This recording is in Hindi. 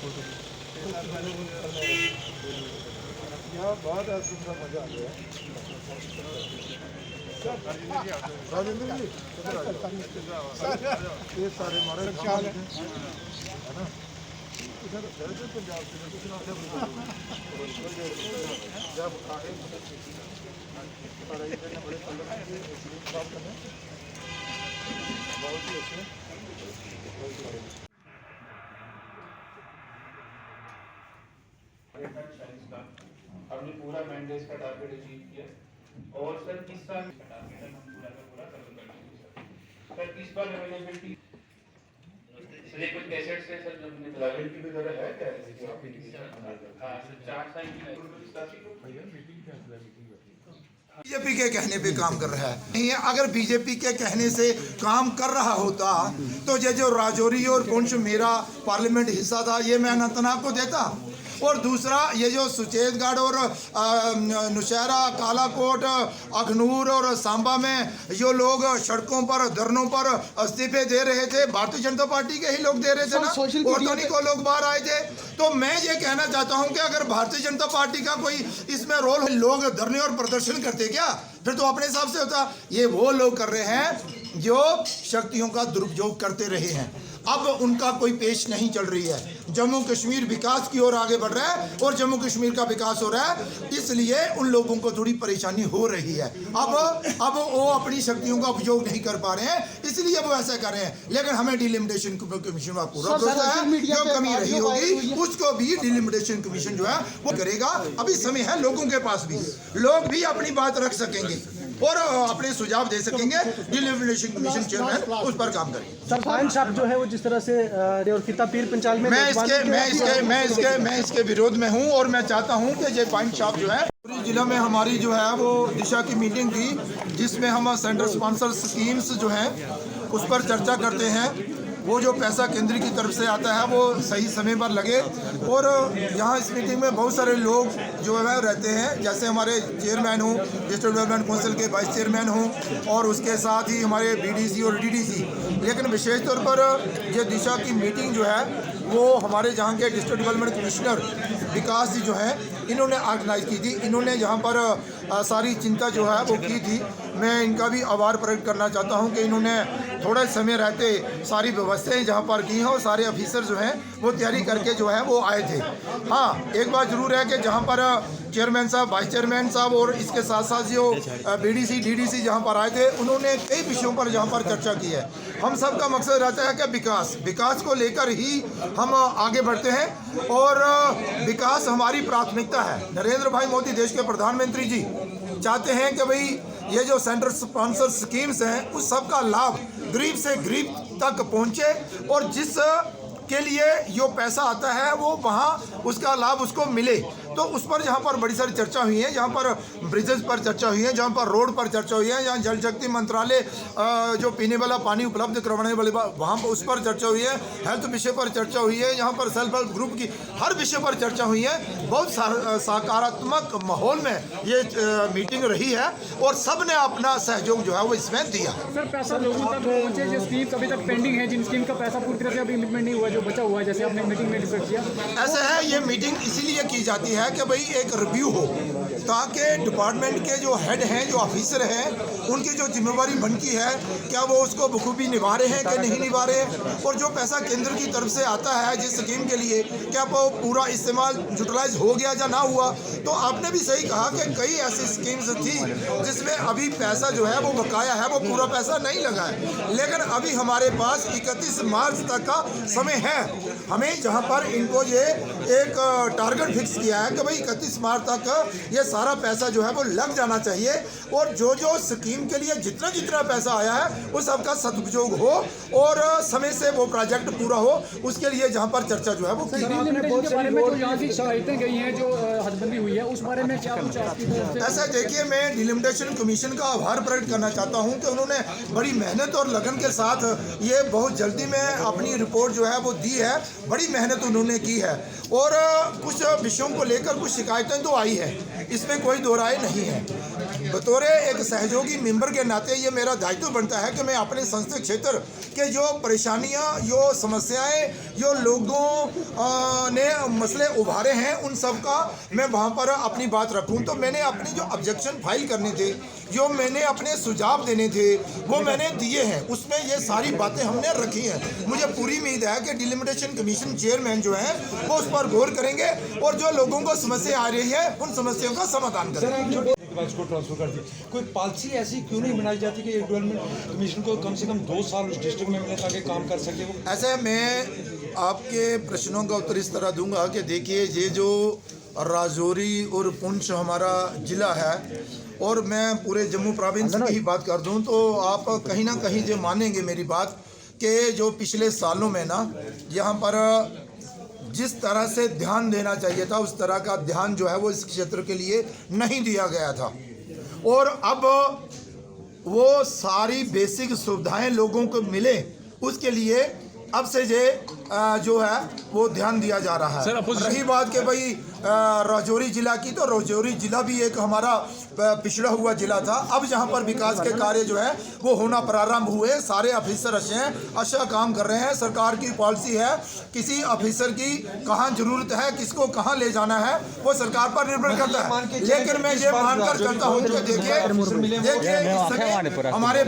यहाँ बहुत सुंदर मजा आ गया। राजेंद्र जी ये सारे हमारे है ना, इधर पंजाब से जब आए बड़े बहुत ही अच्छे। हमने पूरा मैंडेट का टारगेट अचीव किया और सर इस साल का टारगेट हम पूरा का पूरा कवर कर लेंगे सर इस बार अवेलेबिलिटी सर ये कुछ कैसेट्स है सर अपने अवेलेबिलिटी वगैरह है क्या हां सर 4 साल की बीजेपी के कहने पे काम कर रहा है। नहीं, अगर बीजेपी के कहने से काम कर रहा होता तो ये जो राजौरी और पुंछ मेरा पार्लियामेंट हिस्सा था ये मैं अनंतनाग को देता। और दूसरा ये जो सुचेतगढ़ और नौशहरा, कालाकोट, अखनूर और सांबा में जो लोग सड़कों पर धरनों पर इस्तीफे दे रहे थे भारतीय जनता पार्टी के ही लोग दे रहे थे ना, ऑर्गेनिक को लोग बाहर आए थे। तो मैं ये कहना चाहता हूं कि अगर भारतीय जनता पार्टी का कोई इसमें रोल, लोग धरने और प्रदर्शन करते क्या, फिर तो अपने हिसाब से होता। ये वो लोग कर रहे हैं जो शक्तियों का दुरुपयोग करते रहे हैं। अब उनका कोई पेश नहीं चल रही है। जम्मू कश्मीर विकास की ओर आगे बढ़ रहा है और जम्मू कश्मीर का विकास हो रहा है, इसलिए उन लोगों को थोड़ी परेशानी हो रही है। अब वो अपनी शक्तियों का उपयोग नहीं कर पा रहे हैं, इसलिए वो ऐसा कर रहे हैं। लेकिन हमें डिलिमिटेशन कमीशन का पूरा भरोसा है, जो कमी रही होगी उसको भी डिलिमिटेशन कमीशन जो है वो करेगा। अभी समय है, लोगों के पास भी लोग भी अपनी बात रख सकेंगे और अपने सुझाव दे सकेंगे। डिलिमिटेशन कमीशन चेयरमैन उस पर काम करेंगे। सर फाइन साहब जो है वो जिस तरह से और कितना पीर पंचाल में मैं इसके विरोध में हूं और मैं चाहता हूं कि ये फाइन शॉप जो है पूरी जिला में हमारी जो है वो दिशा की मीटिंग थी, जिसमें हम सेंटर स्पॉन्सर स्कीम्स जो हैं उस पर चर्चा करते हैं। वो जो पैसा केंद्र की तरफ से आता है वो सही समय पर लगे। और यहाँ इस मीटिंग में बहुत सारे लोग जो है रहते हैं, जैसे हमारे चेयरमैन हूँ, डिस्ट्रिक्ट डेवलपमेंट काउंसिल के वाइस चेयरमैन हूँ, और उसके साथ ही हमारे बीडीसी और डीडीसी। लेकिन विशेष तौर पर ये दिशा की मीटिंग जो है वो हमारे जहाँ के डिस्ट्रिक्ट डेवलपमेंट कमिश्नर विकास जी जो है इन्होंने ऑर्गेनाइज की थी। इन्होंने यहाँ पर सारी चिंता जो है वो की थी। मैं इनका भी आभार प्रकट करना चाहता हूँ कि इन्होंने थोड़े समय रहते सारी व्यवस्थाएं जहाँ पर की हैं और सारे ऑफिसर जो हैं वो तैयारी करके जो है वो आए थे। हाँ, एक बात जरूर है कि जहाँ पर चेयरमैन साहब, वाइस चेयरमैन साहब और इसके साथ साथ जो बीडीसी डीडीसी जहाँ पर आए थे उन्होंने कई विषयों पर जहाँ पर चर्चा की है। हम सब का मकसद रहता है कि विकास को लेकर ही हम आगे बढ़ते हैं और विकास हमारी प्राथमिकता है। नरेंद्र भाई मोदी देश के प्रधानमंत्री जी चाहते हैं कि भाई ये जो सेंटर स्पॉन्सर स्कीम्स हैं उस सब का लाभ गरीब से गरीब तक पहुंचे और जिस के लिए जो पैसा आता है वो वहाँ उसका लाभ उसको मिले। तो उस पर जहाँ पर बड़ी सारी चर्चा हुई है, जहाँ पर ब्रिजेस पर चर्चा हुई है, जहाँ पर रोड पर चर्चा हुई है, जहाँ जल शक्ति मंत्रालय जो पीने वाला पानी उपलब्ध करवाने वाले वहाँ पर उस पर चर्चा हुई है, हेल्थ विषय पर चर्चा हुई है, यहाँ पर सेल्फ हेल्प ग्रुप की हर विषय पर चर्चा हुई है। बहुत सकारात्मक माहौल में ये मीटिंग रही है और सब ने अपना सहयोग जो है वो इसमें दिया। सर पैसा लोगों तक पहुँचे जो स्कीम अभी तक पेंडिंग है, जिन स्कीम का पैसा पूरी तरह से अभी इम्प्लीमेंट नहीं हुआ, जो बचा हुआ है, जैसे आपने मीटिंग में डिस्कस किया। ऐसा है, ये मीटिंग इसीलिए की जाती है कि भाई एक रिव्यू हो, ताकि डिपार्टमेंट के जो हेड हैं, जो ऑफिसर हैं, उनकी जो जिम्मेवारी बनती है क्या वो उसको बखूबी निभा रहे हैं कि नहीं निभा रहे हैं, और जो पैसा केंद्र की तरफ से आता है जिस स्कीम के लिए क्या वो पूरा इस्तेमाल यूटिलाइज हो गया या ना हुआ। तो आपने भी सही कहा कि कई ऐसी स्कीम्स थी जिसमें अभी पैसा जो है वो बकाया है, वो पूरा पैसा नहीं लगा है। लेकिन अभी हमारे पास 31 मार्च तक का समय है। हमें जहां पर इनको ये एक टारगेट फिक्स किया है कि भाई 31 मार्च तक ये सारा पैसा जो है वो लग जाना चाहिए और जो जो स्कीम के लिए जितना जितना पैसा आया है उस सबका सदुपयोग हो और समय से वो प्रोजेक्ट पूरा हो, उसके लिए जहां पर चर्चा जो है वो ऐसा देखिए, मैं डिलिमिटेशन कमीशन का आभार प्रकट करना चाहता हूं कि उन्होंने बड़ी मेहनत और लगन के साथ ये बहुत जल्दी में अपनी रिपोर्ट जो है वो दी है। बड़ी मेहनत उन्होंने की है और कुछ विषयों को लेकर कुछ शिकायतें तो आई है, इसमें कोई दो राय नहीं है। बतौर एक सहयोगी मेंबर के नाते ये मेरा दायित्व बनता है कि मैं अपने संसदीय क्षेत्र के जो परेशानियां, जो समस्याएं, जो लोगों ने मसले उभारे हैं, उन सब का मैं वहां पर अपनी बात रखूं। तो मैंने अपनी जो ऑब्जेक्शन फाइल करने थे, जो मैंने अपने सुझाव देने थे, वो मैंने दिए हैं। उसमें ये सारी बातें हमने रखी हैं। मुझे पूरी उम्मीद है कि डिलिमिटेशन कमीशन चेयरमैन जो है वो उस पर गौर करेंगे और जो लोगों को समस्या आ रही है उन समस्याओं का समाधान करेंगे। इसको ट्रांसफर कर दी। कोई पॉलिसी ऐसी क्यों नहीं बनाई जाती कि डेवलपमेंट कमीशन को कम से कम 2 साल उस डिस्ट्रिक्ट में मिले ताकि काम कर सके वो? ऐसे मैं आपके प्रश्नों का उत्तर इस तरह दूंगा कि देखिए, ये जो राजौरी और पुंछ हमारा ज़िला है, और मैं पूरे जम्मू प्रोविंस की ही बात कर दूं तो आप कहीं ना कहीं जो मानेंगे मेरी बात कि जो पिछले सालों में ना यहाँ पर जिस तरह से ध्यान देना चाहिए था उस तरह का ध्यान जो है वो इस क्षेत्र के लिए नहीं दिया गया था। और अब वो सारी बेसिक सुविधाएं लोगों को मिले, उसके लिए अब से जो है वो ध्यान दिया जा रहा है। रही बात कि भाई राजौरी जिला की, तो राजौरी जिला भी एक हमारा पिछड़ा हुआ जिला था। अब यहाँ पर विकास के कार्य जो है वो होना प्रारंभ हुए। सारे ऑफिसर अच्छे हैं, अच्छा काम कर रहे हैं। सरकार की पॉलिसी है, किसी ऑफिसर की कहाँ जरूरत है, किसको कहाँ ले जाना है, वो सरकार पर निर्भर करता है। लेकिन मैं ये मानकर चलता हूँ कि देखिए हमारे